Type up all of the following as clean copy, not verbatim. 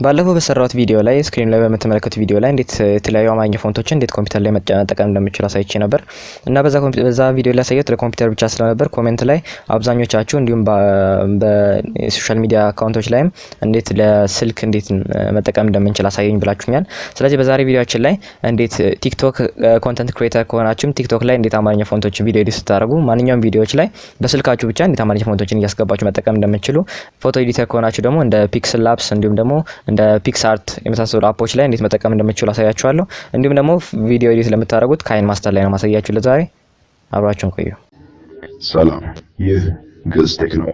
ባለፈው በሰራሁት ቪዲዮ ላይ ስክሪን ላይ በምትመለከቱት ቪዲዮ ላይ እንዴት የተለያዩ አማርኛ ፎንቶችን እንዴት ኮምፒውተር ላይ መጠቀም እንደምችል አሳይቼ ነበር እና በዛ ቪዲዮ ላይ ያሳየሁት ለኮምፒውተር ብቻ ስለነበር ኮሜንት ላይ አብዛኞቻችሁ እንዲሁም በሶሻል ሚዲያ አካውንቶች ላይም እንዴት ለስልክ እንዴት መጠቀም እንደምንችል አሳየኝ ብላችሁኛል። ስለዚህ በዛሬ ቪዲዮአችን ላይ እንዴት ቲክቶክ ኮንተንት ክሬተር ከሆናችሁ ቲክቶክ ላይ እንዴት አማርኛ ፎንቶችን ቪዲዮ ኤዲት ስታደርጉ ማንኛውም ቪዲዮዎች ላይ በስልካችሁ ብቻ እንዴት አማርኛ ፎንቶችን እያስገባችሁ መጠቀም እንደምትችሉ፣ ፎቶ ኤዲተር ከሆናችሁ ደግሞ እንደ PicsLab እንዲሁም ደግሞ እንደ PicsArt የመሳሰሉ አፖች ላይ እንዴት መጠቀም እንደምትችሉ አሳያችኋለሁ። እንዲሁም ደግሞ ቪዲዮ ኤዲት ለምታደርጉት Kinemaster ላይ ነው ማሳያችሁ። ለዛሬ አብራችሁን ቆዩ። ሰላም፣ ይህ ግዕዝ ቴክ ነው።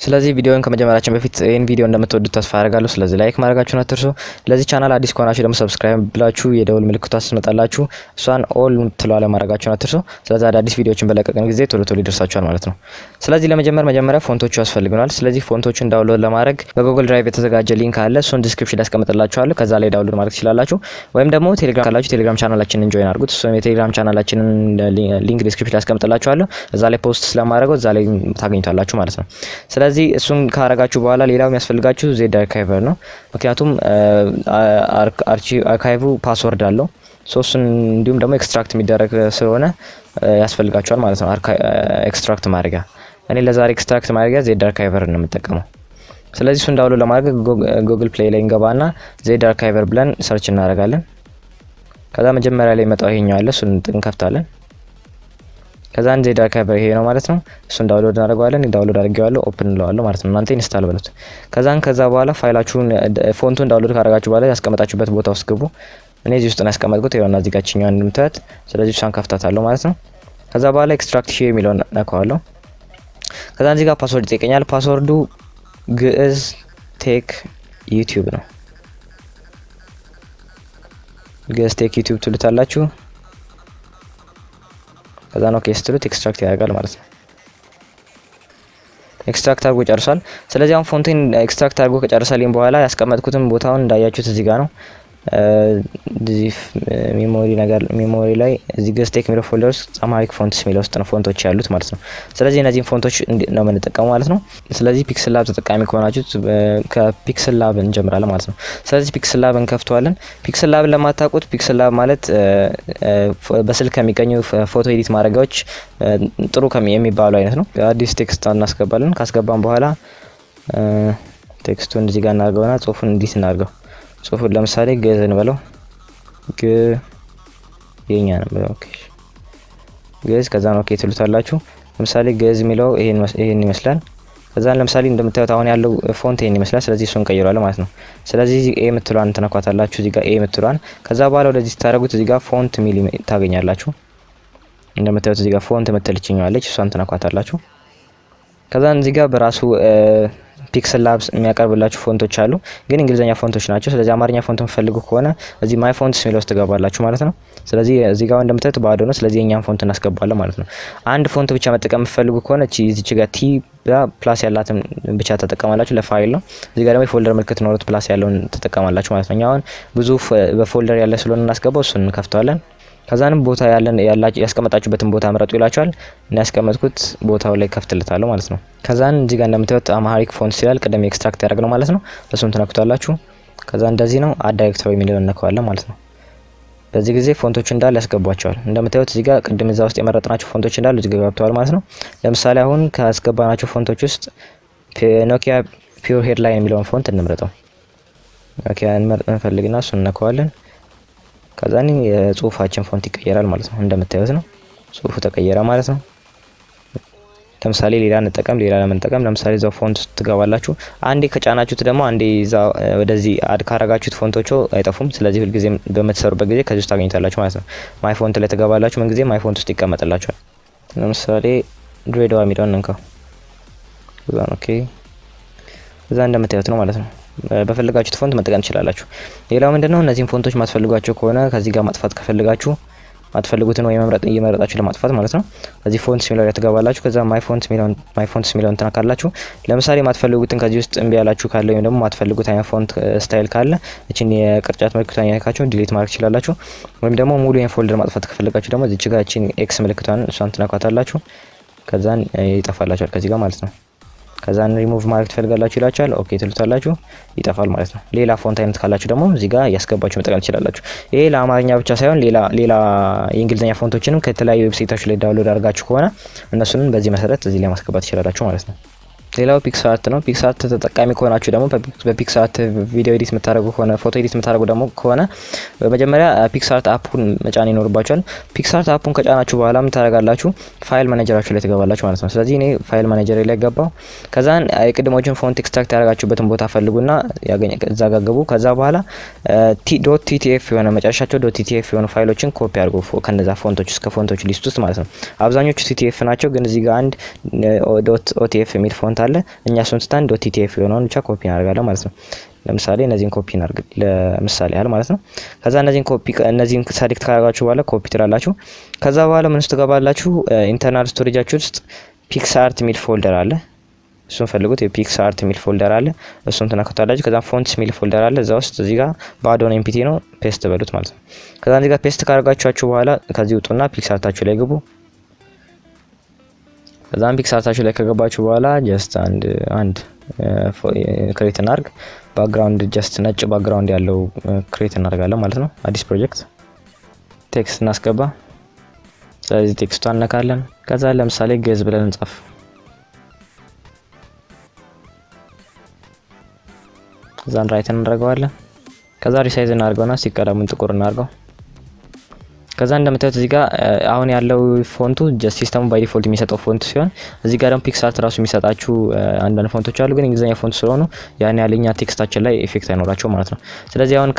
ስለዚህ ቪዲዮውን ከመጀመራችን በፊት ይሄን ቪዲዮ እንደምትወዱት ተስፋ አደርጋለሁ። ስለዚህ ላይክ ማድረጋችሁን አትርሱ። ለዚህ ቻናል አዲስ ከሆናችሁ ደግሞ ሰብስክራይብ ብላችሁ የደውል ምልክቷ ስትመጣላችሁ እሷን ኦል ትሏለ ማድረጋችሁን አትርሱ። ስለዚህ አዳዲስ ቪዲዮዎችን በለቀቀን ጊዜ ቶሎ ቶሎ ይደርሳችኋል ማለት ነው። ስለዚህ መጀመሪያ ፎንቶቹ ያስፈልጉናል። ስለዚህ ፎንቶቹን ዳውንሎድ ለማድረግ በጉግል ድራይቭ የተዘጋጀ ሊንክ አለ። እሱን ዲስክሪፕሽን ላይ አስቀምጥላችኋለሁ። ከዛ ላይ ዳውንሎድ ማድረግ ትችላላችሁ። ወይም ደግሞ ቴሌግራም ካላችሁ ቴሌግራም ቻናላችንን ጆይን አድርጉት። እሱን የቴሌግራም ቻናላችንን ሊንክ ዲስክሪፕሽን ላይ አስቀምጥላችኋለሁ። እዛ ላይ ፖስት ስለማድረገው እዛ ላይ ታገኙታላችሁ ማለት ነው። ስለዚህ እሱን ካረጋችሁ በኋላ ሌላው የሚያስፈልጋችሁ ዜድ አርካይቨር ነው። ምክንያቱም አርካይቭ ፓስወርድ አለው። ሶስቱን እንዲሁም ደግሞ ኤክስትራክት የሚደረግ ስለሆነ ያስፈልጋችኋል ማለት ነው። ኤክስትራክት ማድረጊያ እኔ ለዛሬ ኤክስትራክት ማድረጊያ ዜድ አርካይቨር ነው የምጠቀመው። ስለዚህ እሱን ዳውንሎድ ለማድረግ ጉግል ፕሌይ ላይ እንገባና ዜድ አርካይቨር ብለን ሰርች እናደርጋለን። ከዛ መጀመሪያ ላይ መጣው ይሄኛው አለ፣ እሱን እንከፍታለን። ከዛን ዜድ አርካይቨር ይሄ ነው ማለት ነው። እሱን ዳውንሎድ እናደርጋለን። ዳውንሎድ አድርጌዋለሁ፣ ኦፕን እንለዋለሁ ማለት ነው። እናንተ ኢንስታል በሉት። ከዛ በኋላ ፋይላችሁን ፎንቱን ዳውንሎድ ካደረጋችሁ በኋላ ያስቀመጣችሁበት ቦታ ውስጥ ግቡ። እኔ እዚህ ውስጥ ነው ያስቀመጥኩት። ይኸውና እዚህ ጋር ችኛዋን እንደምታዩት። ስለዚህ እሷን ከፍታታለሁ ማለት ነው። ከዛ በኋላ ኤክስትራክት ሼር የሚለውን ነካዋለሁ። ከዛን እዚህ ጋር ፓስወርድ ይጠይቀኛል። ፓስወርዱ ግዕዝ ቴክ ዩቲዩብ ነው። ግዕዝ ቴክ ዩቲዩብ ትሉታላችሁ። ከዛ ነው ስትሉት ኤክስትራክት ያደርጋል ማለት ነው። ኤክስትራክት አድርጎ ጨርሷል። ስለዚህ አሁን ፎንቴን ኤክስትራክት አድርጎ ከጨረሰልኝ በኋላ ያስቀመጥኩትን ቦታውን እንዳያችሁት እዚህ ጋር ነው። እዚህ ሜሞሪ ላይ እዚህ ግዕዝ ቴክ የሚለው ፎልደር ውስጥ አምሃሪክ ፎንትስ የሚለው ውስጥ ነው ፎንቶች ያሉት ማለት ነው። ስለዚህ እነዚህን ፎንቶች ነው የምንጠቀመው ማለት ነው። ስለዚህ PicsLab ተጠቃሚ ከሆናችሁ ከPicsLab እንጀምራለን ማለት ነው። ስለዚህ PicsLab እንከፍተዋለን። PicsLab ለማታውቁት PicsLab ማለት በስልክ ከሚገኙ ፎቶ ኤዲት ማድረጊያዎች ጥሩ የሚባሉ አይነት ነው። አዲስ ቴክስት እናስገባለን። ካስገባን በኋላ ቴክስቱን እዚህ ጋር እናድርገውና ጽሁፉን እንዲህ እናድርገው። ጽሁፉን ለምሳሌ ግዕዝ እንበለው። የኛ ነው። ኦኬ ግዕዝ። ከዛ ነው ኦኬ ትሉታላችሁ። ለምሳሌ ግዕዝ የሚለው ይሄን ይመስላል። ከዛን ለምሳሌ እንደምታዩት አሁን ያለው ፎንት ይሄን ይመስላል። ስለዚህ እሱን ቀይሯል ማለት ነው። ስለዚህ ኤ የምትሏን ተነኳታላችሁ። እዚህ ጋር ኤ የምትሏን ከዛ በኋላ ወደዚህ ታረጉት። እዚህ ጋር ፎንት ሚል ታገኛላችሁ። እንደምታዩት እዚህ ጋር ፎንት የምትልችኛለች፣ እሷን ተነኳታላችሁ። ከዛን እዚህ ጋር በራሱ PicsLab የሚያቀርብላችሁ ፎንቶች አሉ፣ ግን እንግሊዘኛ ፎንቶች ናቸው። ስለዚህ አማርኛ ፎንት የምትፈልጉ ከሆነ እዚህ ማይ ፎንትስ የሚለው ውስጥ ትገባላችሁ ማለት ነው። ስለዚህ እዚህ ጋር እንደምታዩት ባዶ ነው። ስለዚህ የኛን ፎንት እናስገባለን ማለት ነው። አንድ ፎንት ብቻ መጠቀም የምትፈልጉ ከሆነ እዚች ጋር ቲ ፕላስ ያላትን ብቻ ተጠቀማላችሁ፣ ለፋይል ነው። እዚህ ጋር ደግሞ የፎልደር ምልክት ኖሮት ፕላስ ያለውን ተጠቀማላችሁ ማለት ነው። እኛ አሁን ብዙ በፎልደር ያለ ስለሆነ እናስገባው፣ እሱን እንከፍተዋለን። ከዛንም ቦታ ያስቀመጣችሁበትን ቦታ ምረጡ ይላችኋል። እና ያስቀመጥኩት ቦታው ላይ ከፍትልታለሁ ማለት ነው። ከዛን እዚህ ጋር እንደምታዩት አምሃሪክ ፎንትስ ይላል፣ ቀደም ኤክስትራክት ያደረግነው ማለት ነው። እሱን ትነኩታላችሁ። ከዛ እንደዚህ ነው አድ ዳይሬክተሪ የሚለውን እንነካዋለን ማለት ነው። በዚህ ጊዜ ፎንቶቹ እንዳለ ያስገቧቸዋል። እንደምታዩት እዚህ ጋር ቅድም እዛ ውስጥ የመረጥናቸው ፎንቶች እንዳሉ እዚህ ጋር ገብተዋል ማለት ነው። ለምሳሌ አሁን ካስገባናቸው ፎንቶች ውስጥ ኖኪያ ፒውር ሄድላይን የሚለውን ፎንት እንምረጠው። ኖኪያ እንፈልግና እሱን እንነካዋለን። ከዛን የጽሁፋችን ፎንት ይቀየራል ማለት ነው። እንደምታዩት ነው ጽሁፉ ተቀየረ ማለት ነው። ለምሳሌ ሌላ ለመጠቀም ለምሳሌ እዛው ፎንት ውስጥ ትገባላችሁ። አንዴ ከጫናችሁት ደግሞ አንዴ እዛው ወደዚህ አድ ካረጋችሁት ፎንቶቹ አይጠፉም። ስለዚህ ሁልጊዜ በምትሰሩበት ጊዜ ከዚህ ውስጥ ታገኙታላችሁ ማለት ነው። ማይ ፎንት ላይ ትገባላችሁ፣ ምን ጊዜ ማይ ፎንት ውስጥ ይቀመጥላችኋል። ለምሳሌ ድሬዳዋ የሚለውን እንካው። ኦኬ እዛ እንደምታዩት ነው ማለት ነው። በፈልጋችሁት ፎንት መጠቀም ትችላላችሁ። ሌላው ምንድነው እነዚህን ፎንቶች ማትፈልጓቸው ከሆነ ከዚህ ጋር ማጥፋት ከፈልጋችሁ ማትፈልጉትን ወይ መምረጥ እየመረጣችሁ ለማጥፋት ማለት ነው። እዚህ ፎንትስ ሚለው ላይ ትገባላችሁ። ከዛ ማይ ፎንትስ ሚለውን ተናካላችሁ። ለምሳሌ ማትፈልጉትን ከዚህ ውስጥ እምቢ ያላችሁ ካለ ወይም ደግሞ ማትፈልጉት አይነት ፎንት ስታይል ካለ እቺን የቅርጫት ምልክቷን ያነካችሁ ዲሊት ማድረግ ትችላላችሁ። ወይም ደግሞ ሙሉ ፎልደር ማጥፋት ከፈለጋችሁ ደግሞ እዚህ ጋር እቺን ኤክስ ምልክቷን እሷን ትነካታላችሁ። ከዛን ይጠፋላችኋል ከዚህ ጋር ማለት ነው። ከዛን ሪሙቭ ማድረግ ትፈልጋላችሁ ይላችኋል። ኦኬ ትሉታላችሁ፣ ይጠፋል ማለት ነው። ሌላ ፎንት አይነት ካላችሁ ደግሞ እዚህ ጋር ያስገባችሁ መጠቀም ትችላላችሁ። ይሄ ለአማርኛ ብቻ ሳይሆን ሌላ የእንግሊዝኛ ፎንቶችንም ከተለያዩ ዌብሳይቶች ላይ ዳውንሎድ አድርጋችሁ ከሆነ እነሱንም በዚህ መሰረት እዚህ ላይ ማስገባት ትችላላችሁ ማለት ነው። ሌላው PicsArt ነው። PicsArt ተጠቃሚ ከሆናችሁ ደግሞ በPicsArt ቪዲዮ ኤዲት የምታደርጉ ከሆነ ፎቶ ኤዲት የምታደርጉ ደግሞ ከሆነ በመጀመሪያ PicsArt አፑን መጫን ይኖርባችኋል። PicsArt አፑን ከጫናችሁ በኋላ ምን ታደርጋላችሁ? ፋይል ማኔጀራችሁ ላይ ትገባላችሁ ማለት ነው። ስለዚህ እኔ ፋይል ማኔጀር ላይ ገባው። ከዛን የቅድሞችን ፎንት ኤክስትራክት ያደርጋችሁበትን ቦታ ፈልጉና እዛ ጋር ገቡ። ከዛ በኋላ .ttf የሆነ መጨረሻቸው .ttf የሆኑ ፋይሎችን ኮፒ አድርጉ ከነዛ ፎንቶች እስከ ፎንቶች ሊስት ውስጥ ማለት ነው። አብዛኞቹ TTF ናቸው፣ ግን እዚህ ጋር አንድ .otf የሚል ፎንት አለ። እኛ ሱንስታን .ttf የሆነውን ብቻ ኮፒ እናደርጋለን ማለት ነው። ለምሳሌ እነዚህን ኮፒ እናድርግ ለምሳሌ ያህል ማለት ነው። ከዛ እነዚህን ሰሌክት ካደረጋችሁ በኋላ ኮፒ ትላላችሁ። ከዛ በኋላ ምን ውስጥ ትገባላችሁ? ኢንተርናል ስቶሬጃችሁ ውስጥ PicsArt የሚል ፎልደር አለ። እሱን ፈልጉት። የPicsArt የሚል ፎልደር አለ። እሱን ትነካታላችሁ። ከዛ ፎንትስ የሚል ፎልደር አለ። እዛ ውስጥ እዚህ ጋር ባዶን ኤምፒቲ ነው፣ ፔስት በሉት ማለት ነው። ከዛ እዚህ ጋር ፔስት ካደረጋችሁ በኋላ ከዚህ ውጡና PicsArtታችሁ ላይ ግቡ። ከዛም PicsArtታችሁ ላይ ከገባችሁ በኋላ ጀስት አንድ ክሬት እናርግ። ባክግራውንድ ጀስት ነጭ ባክግራውንድ ያለው ክሬት እናደርጋለን ማለት ነው። አዲስ ፕሮጀክት ቴክስት እናስገባ። ስለዚህ ቴክስቷን እነካለን። ከዛ ለምሳሌ ግዕዝ ብለን እንጻፍ። ከዛን ራይት እናደርገዋለን። ከዛ ሪሳይዝ እናደርገውና ሲቀዳሙን ጥቁር እናደርገው። ከዛ እንደምታዩት እዚህ ጋር አሁን ያለው ፎንቱ ጀስት ሲስተሙ ባይ ዲፎልት የሚሰጠው ፎንት ሲሆን እዚህ ጋር ደግሞ PicsArt ራሱ የሚሰጣችሁ አንዳንድ ፎንቶች አሉ፣ ግን እንግሊዝኛ ፎንት ስለሆኑ ያን ያለኛ ቴክስታችን ላይ ኢፌክት አይኖራቸው ማለት ነው። ስለዚህ አሁን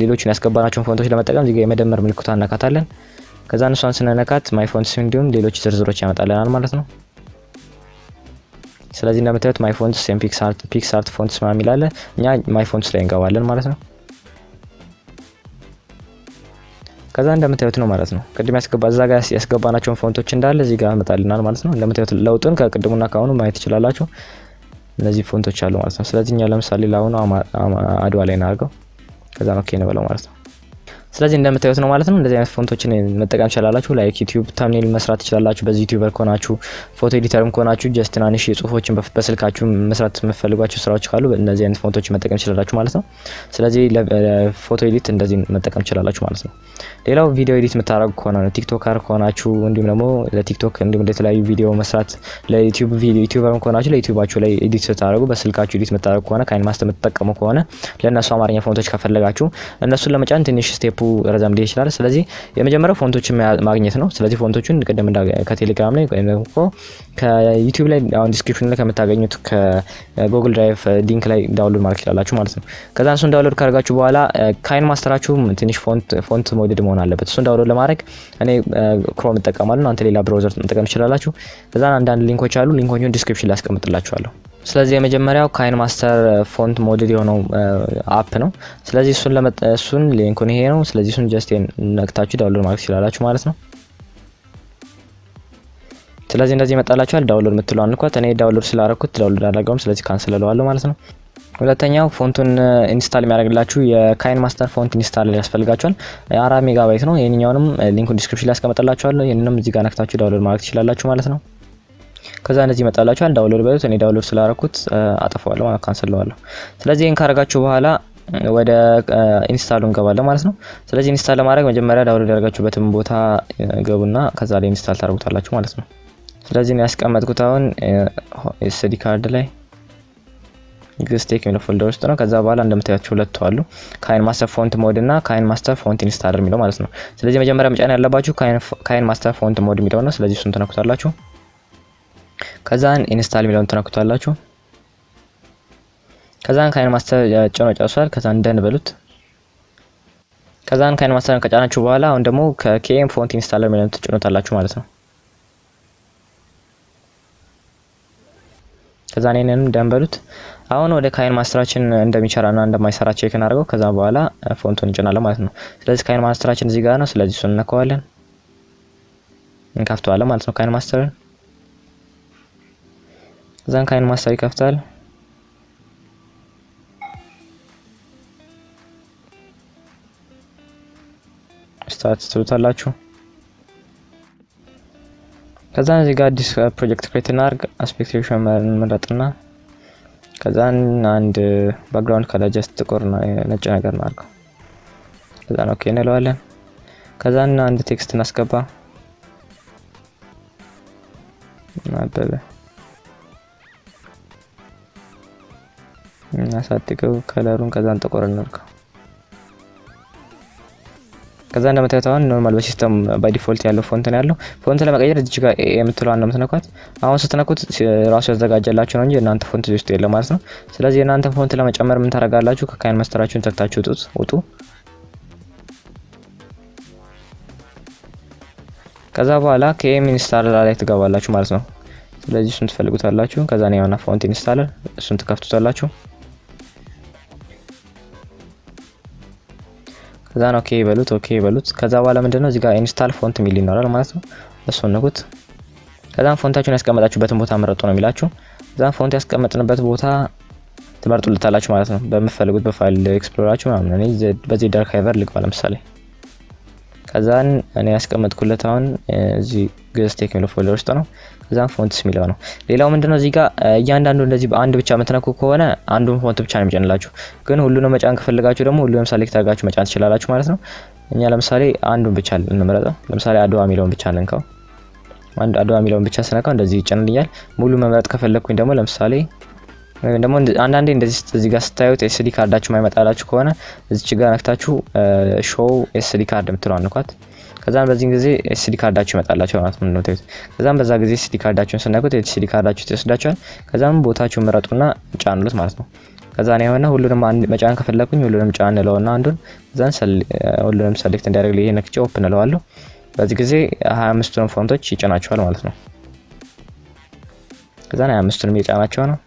ሌሎችን ያስገባናቸውን ፎንቶች ለመጠቀም እዚህ ጋር የመደመር ምልክቷን እናካታለን። ከዛ እሷን ስንነካት ማይ ፎንትስ እንዲሁም ሌሎች ዝርዝሮች ያመጣልናል ማለት ነው። ስለዚህ እንደምታዩት ማይ ፎንትስ PicsArt ፎንትስ ማለት ይላል። እኛ ማይ ፎንትስ ላይ እንገባለን ማለት ነው። ከዛ እንደምታዩት ነው ማለት ነው። ቅድም እዛ ጋር ያስገባናቸውን ፎንቶች እንዳለ እዚህ ጋር መጣልናል ማለት ነው። እንደምታዩት ለውጡን ከቅድሙና ካሁኑ ማየት ትችላላችሁ። እነዚህ ፎንቶች አሉ ማለት ነው። ስለዚህ እኛ ለምሳሌ ለአሁኑ አድዋ ላይ እናድርገው። ከዛ ነው ኦኬ እንበለው ማለት ነው። ስለዚህ እንደምታዩት ነው ማለት ነው። እንደዚህ አይነት ፎንቶችን መጠቀም ትችላላችሁ። ላይክ ዩቲዩብ ታምኔል መስራት ትችላላችሁ። በዚህ ዩቲዩበር ከሆናችሁ ፎቶ ኤዲተርም ከሆናችሁ ጀስት ትናንሽ የጽሁፎችን በስልካችሁ መስራት የምትፈልጓቸው ስራዎች ካሉ እነዚህ አይነት ፎንቶችን መጠቀም ትችላላችሁ ማለት ነው። ስለዚህ ለፎቶ ኤዲት እንደዚህ መጠቀም ትችላላችሁ ማለት ነው። ሌላው ቪዲዮ ኤዲት የምታደርጉ ከሆነ ነው ቲክቶከር ከሆናችሁ እንዲሁም ደግሞ ለቲክቶክ እንዲሁም ለተለያዩ ቪዲዮ መስራት ለዩቲዩብ ዩቲዩበርም ከሆናችሁ ለዩቲዩባችሁ ላይ ኤዲት ስታደርጉ በስልካችሁ ኤዲት የምታደርጉ ከሆነ ካይንማስተር የምትጠቀሙ ከሆነ ለእነሱ አማርኛ ፎንቶች ከፈለጋችሁ እነሱን ለመጫን ትንሽ ስቴፕ ረዘም ሊል ይችላል። ስለዚህ የመጀመሪያው ፎንቶችን ማግኘት ነው። ስለዚህ ፎንቶችን ቅድም ከቴሌግራም ላይ ወይም ደግሞ ከዩቲዩብ ላይ አሁን ዲስክሪፕሽን ላይ ከምታገኙት ከጉግል ድራይቭ ሊንክ ላይ ዳውንሎድ ማድረግ ትችላላችሁ ማለት ነው። ከዛ እሱን ዳውንሎድ ካደረጋችሁ በኋላ ካይንማስተራችሁ ትንሽ ፎንት ሞዴድ መሆን አለበት። እሱን ዳውንሎድ ለማድረግ እኔ ክሮም እጠቀማለሁ፣ አንተ ሌላ ብራውዘር መጠቀም ትችላላችሁ። ከዛ አንዳንድ ሊንኮች አሉ፣ ሊንኮቹን ዲስክሪፕሽን ላይ አስቀምጥላችኋለሁ። ስለዚህ የመጀመሪያው ካይንማስተር ፎንት ሞዴል የሆነው አፕ ነው። ስለዚህ እሱን ሊንኩን ይሄ ነው። ስለዚህ እሱን ጀስት ነክታችሁ ዳውንሎድ ማድረግ ትችላላችሁ ማለት ነው። ስለዚህ እንደዚህ ይመጣላችኋል። ዳውንሎድ የምትለው አንኳት እኔ ዳውንሎድ ስላደረኩት ዳውንሎድ አላደርገውም። ስለዚህ ካንሰል እለዋለሁ ማለት ነው። ሁለተኛው ፎንቱን ኢንስታል የሚያደርግላችሁ የካይንማስተር ፎንት ኢንስታል ያስፈልጋችኋል። 4 ሜጋባይት ነው። ይሄንኛውንም ሊንኩን ዲስክሪፕሽን ላይ አስቀምጥላችኋለሁ። ይሄንንም እዚህ ጋር ነክታችሁ ዳውንሎድ ማድረግ ትችላላችሁ ማለት ነው። ከዛ እንደዚህ ይመጣላችኋል። ዳውንሎድ በሉት። እኔ ዳውንሎድ ስላደረኩት አጠፋዋለሁ ማለት ካንሰል እለዋለሁ። ስለዚህ ይሄን ካደረጋችሁ በኋላ ወደ ኢንስታሉ እንገባለን ማለት ነው። ስለዚህ ኢንስታል ለማድረግ መጀመሪያ ዳውንሎድ ያደርጋችሁበትን ቦታ ገቡና ከዛ ላይ ኢንስታል ታደርጉታላችሁ ማለት ነው። ስለዚህ ነው ያስቀመጥኩት አሁን ኤስዲ ካርድ ላይ ግስቴክ የሚለው ፎልደር ውስጥ ነው። ከዛ በኋላ እንደምታያችሁ ሁለቱ አሉ፣ ካይንማስተር ፎንት ሞድ እና ካይንማስተር ፎንት ኢንስታለር የሚለው ማለት ነው። ስለዚህ መጀመሪያ መጫን ያለባችሁ ካይንማስተር ፎንት ሞድ የሚለው ነው። ስለዚህ እሱን ተነኩታላችሁ። ከዛን ኢንስታል የሚለውን ተነኩታላችሁ። ከዛን ካይንማስተር ጭኖ ጨርሷል። ከዛን ደን በሉት። ከዛን ካይንማስተርን ከጫናችሁ በኋላ አሁን ደግሞ ከኬኤም ፎንት ኢንስታለር የሚለውን ትጭኑታላችሁ ማለት ነው። ከዛ እኔንም ደንበሉት። አሁን ወደ ካይን ማስተራችን እንደሚሰራና እንደማይሰራ ቼክ እናደርገው። ከዛ በኋላ ፎንቱን እንጭናለን ማለት ነው። ስለዚህ ካይን ማስተራችን እዚህ ጋር ነው። ስለዚህ እሱን እንነካዋለን፣ እንከፍተዋለን ማለት ነው ካይን ማስተርን። ከዛን ካይን ማስተር ይከፍታል። ስታርት ትሉታላችሁ። ከዛን እዚህ ጋር አዲስ ፕሮጀክት ክሬት እናድርግ። አስፔክት ሬሽዮ እንመርጥና ከዛን አንድ ባክግራውንድ ከለር ጀስት ጥቁር ነጭ ነገር እናድርገው። ከዛን ኦኬ እንለዋለን። ከዛን አንድ ቴክስት እናስገባ። አበበ እናሳድገው ከለሩን። ከዛን ጥቁር እናድርገው። ከዛ እንደምታዩት አሁን ኖርማል በሲስተም ባይ ዲፎልት ያለው ፎንት ነው ያለው። ፎንት ለመቀየር እዚህ ጋር የምትለው ነው የምትነኳት። አሁን ስትነኩት ራሱ ያዘጋጀላችሁ ነው እንጂ እናንተ ፎንት ውስጥ የለም ማለት ነው። ስለዚህ እናንተ ፎንት ለመጨመር ምን ታረጋላችሁ? ከካይን ማስተራችሁን ተክታችሁ ውጡ። ከዛ በኋላ ከኤም ኢንስታለር ላይ ትገባላችሁ ማለት ነው። ስለዚህ እሱን ትፈልጉታላችሁ። ከዛ ነው ያውና ፎንት ኢንስታለር እሱን ትከፍቱታላችሁ። ከዛ ነው ኦኬ ይበሉት። ከዛ በኋላ ምንድነው እዚህ ጋር ኢንስታል ፎንት ሚል ይኖራል ማለት ነው። እሱን ንኩት። ከዛም ፎንታችሁን ያስቀመጣችሁበትን ቦታ መረጡ ነው የሚላችሁ። ከዛም ፎንት ያስቀመጥንበት ቦታ ትመርጡልታላችሁ ማለት ነው። በመፈልጉት በፋይል ኤክስፕሎራችሁ ማለት ነው። እኔ በዚህ ዳርክ ሃይቨር ልግባ ለምሳሌ። ከዛን እኔ ያስቀመጥኩለት አሁን እዚህ ግዕዝ ቴክ የሚለው ፎልደር ውስጥ ነው። ከዛን ፎንትስ የሚለው ነው። ሌላው ምንድነው እዚህ ጋር እያንዳንዱ እንደዚህ በአንድ ብቻ መተነኩ ከሆነ አንዱን ፎንት ብቻ ነው የሚጨንላችሁ። ግን ሁሉንም መጫን ከፈለጋችሁ ደግሞ ሁሉንም ሰሌክት አድርጋችሁ መጫን ትችላላችሁ ማለት ነው። እኛ ለምሳሌ አንዱን ብቻ እንመረጠው። ለምሳሌ አድዋ የሚለውን ብቻ እንንካው። አድዋ የሚለውን ብቻ ስነካው እንደዚህ ይጨንልኛል። ሙሉ መምረጥ ከፈለኩኝ ደግሞ ለምሳሌ ወይም ደግሞ አንዳንዴ እንደዚህ እዚህ ጋር ስታዩት ኤስዲ ካርዳችሁ ማይመጣላችሁ ከሆነ እዚች ጋር ነክታችሁ ሾው ኤስዲ ካርድ የምትለዋን ንኳት። ከዛም በዚህን ጊዜ ኤስዲ ካርዳችሁ ይመጣላችሁ ማለት ነው ታዩት። ከዛም በዛ ጊዜ ኤስዲ ካርዳችሁን ስነኩት ኤስዲ ካርዳችሁ ይወስዳችኋል። ከዛም ቦታችሁን ምረጡና ጫኑት ማለት ነው። ከዛ ነው የሆነ ሁሉንም መጫን ከፈለኩኝ ሁሉንም ጫን እንለውና አንዱን ከዛን ሁሉንም ሰሌክት እንዲያደርግ ይሄ ነክቼ ኦፕን እንለዋለሁ። በዚህ ጊዜ 25ቱን ፎንቶች ይጭናቸዋል ማለት ነው። ከዛን 25ቱንም እየጫናቸው ነው።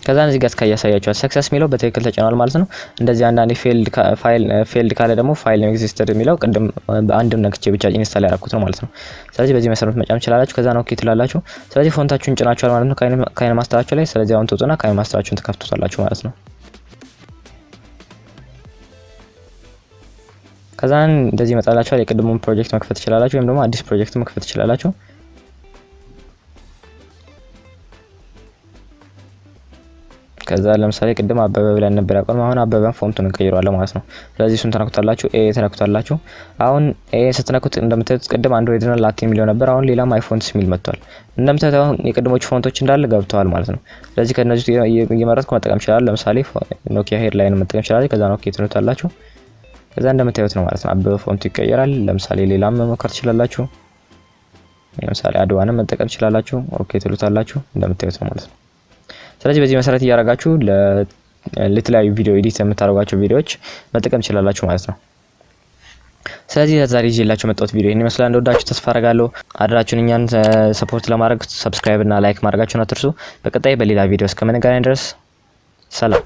ከዛን እዚህ ጋር እስካያሳያችኋል ሰክሰስ የሚለው በትክክል ተጭኗል ማለት ነው። እንደዚህ አንዳንዴ ፌልድ ካለ ደግሞ ፋይል ኤግዚስተድ የሚለው ቅድም በአንድም ነክቼ ብቻ ኢንስታል ያደረኩት ነው ማለት ነው። ስለዚህ በዚህ መሰረት መጫን ትችላላችሁ። ከዛን ኦኬ ትላላችሁ። ስለዚህ ፎንታችሁን ጭናችኋል ማለት ነው ካይን ማስተራችሁ ላይ። ስለዚህ አሁን ትወጡና ካይን ማስተራችሁን ትከፍቱታላችሁ ማለት ነው። ከዛን እንደዚህ ይመጣላችኋል። የቅድሙን ፕሮጀክት መክፈት ትችላላችሁ ወይም ደግሞ አዲስ ፕሮጀክት መክፈት ትችላላችሁ። ከዛ ለምሳሌ ቅድም አበበ ብለን ነበር ያቆም። አሁን አበበን ፎንቱን እንቀይረዋለን ማለት ነው። ስለዚህ እሱን ተነኩታላችሁ፣ ኤ ተነኩታላችሁ። አሁን ኤ ስትነኩት እንደምታዩት ቅድም አንድሮይድ እና ላቲን የሚለው ነበር። አሁን ሌላ ማይ ፎንትስ የሚል መጥቷል። እንደምታዩት አሁን የቅድሞቹ ፎንቶች እንዳለ ገብተዋል ማለት ነው። ስለዚህ ከነዚህ እየመረጥኩ መጠቀም ይችላል። ለምሳሌ ኖኪያ ሄድላይን መጠቀም ይችላል። ከዛ ኦኬ ትሉታላችሁ። ከዛ እንደምታዩት ነው ማለት ነው። አበበ ፎንቱ ይቀየራል። ለምሳሌ ሌላም መሞከር ትችላላችሁ። ለምሳሌ አድዋንም መጠቀም ትችላላችሁ። ኦኬ ትሉታላችሁ። እንደምታዩት ነው ማለት ነው። ስለዚህ በዚህ መሰረት እያደረጋችሁ ለተለያዩ ቪዲዮ ኤዲት የምታደርጓቸው ቪዲዮዎች መጠቀም ትችላላችሁ ማለት ነው። ስለዚህ ዛሬ ይዤላችሁ መጣሁት ቪዲዮ ይሄን ይመስላል። እንደወዳችሁ ተስፋ አደርጋለሁ። አድራችሁን እኛን ሰፖርት ለማድረግ ሰብስክራይብ እና ላይክ ማድረጋችሁን አትርሱ። በቀጣይ በሌላ ቪዲዮ እስከምንገናኝ ድረስ ሰላም።